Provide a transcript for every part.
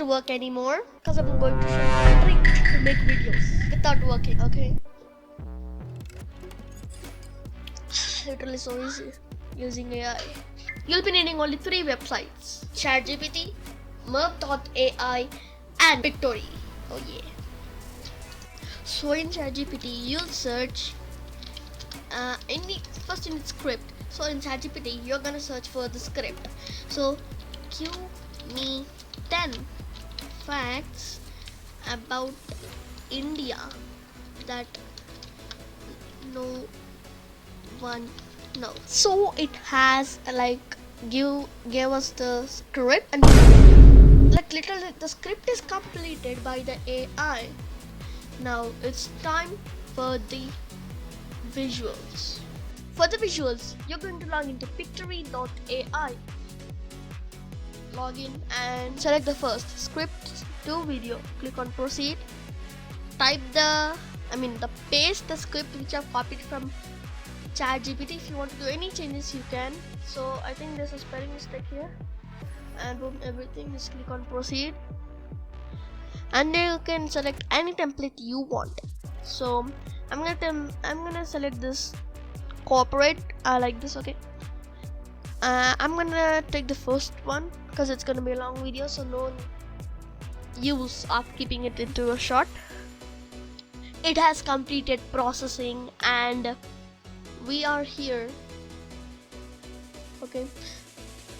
work anymore because I'm going to show you a trick to make videos without working. Okay. Literally so easy using AI. You'll be needing only 3 websites: ChatGPT, Merv.ai, and Pictory. Oh yeah. So in ChatGPT, you'll search first you need script. So in ChatGPT, you're gonna search for the script. So give me 10 facts about India that no one knows. So it has gave us the script, and literally the script is completed by the AI. Now it's time for the visuals. For the visuals, you're going to log into Pictory.ai. Log in and select the first script to video. Click on proceed. Type the paste the script which I've copied from ChatGPT. If you want to do any changes, you can. So I think there's a spelling mistake here. And boom, everything. Just click on proceed. And then you can select any template you want. So I'm gonna select this corporate. I like this. Okay. I'm gonna take the first one because it's gonna be a long video, so no use of keeping it into a short. It has completed processing and we are here. Okay,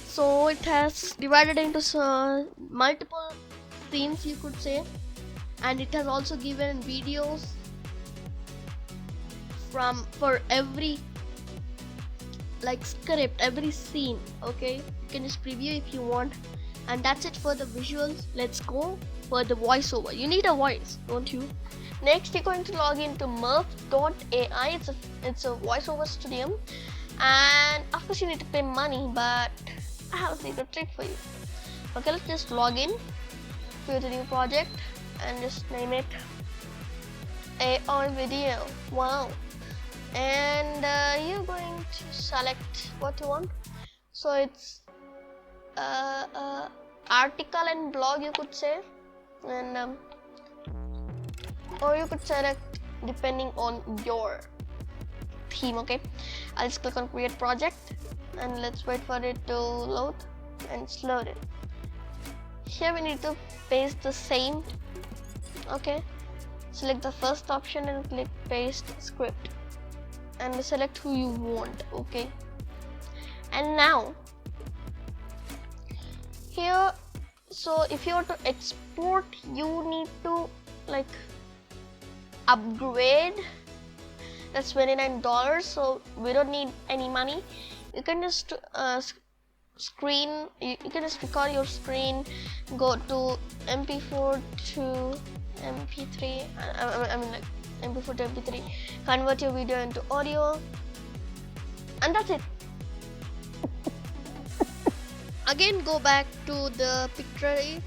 so it has divided into multiple scenes, you could say, and it has also given videos for every script, every scene. Okay, you can just preview if you want. And that's it for the visuals. Let's go for the voiceover. You need a voice, don't you? Next, you're going to log into Merv.ai. It's a voiceover studio, and of course you need to pay money, but I have a secret trick for you. Okay, let's just log in, create a new project, and just name it AI video. Wow. And you're going to select what you want. So it's article and blog, you could say, and or you could select depending on your theme. Okay, I'll just click on create project and let's wait for it to load, and it's loaded. Here we need to paste the same. Okay, select the first option and click paste script and select who you want. Okay, and now here, so if you want to export, you need to upgrade. That's $29, so we don't need any money. You can just you can just record your screen, go to MP4 to MP3, MP4 to MP3, convert your video into audio, and that's it. Again, go back to the Pictory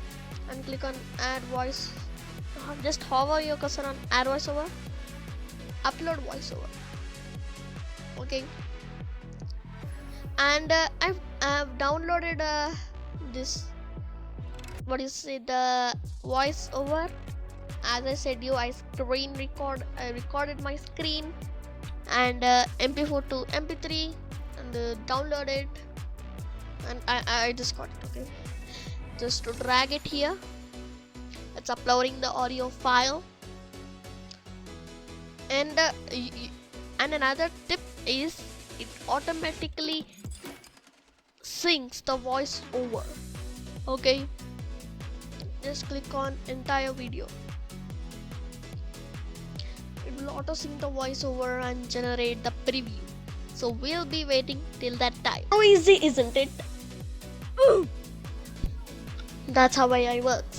and click on add voice. Just hover your cursor on add voiceover, upload voiceover. Okay, and I've downloaded this, what is it, the voiceover. As I said I recorded my screen, and MP4 to MP3, and download it, and I just got it. Okay, just to drag it here, it's uploading the audio file. And another tip is it automatically syncs the voice over. Okay, just click on entire video. It will auto sync the voiceover and generate the preview. So we'll be waiting till that time. So easy, isn't it? That's how AI works.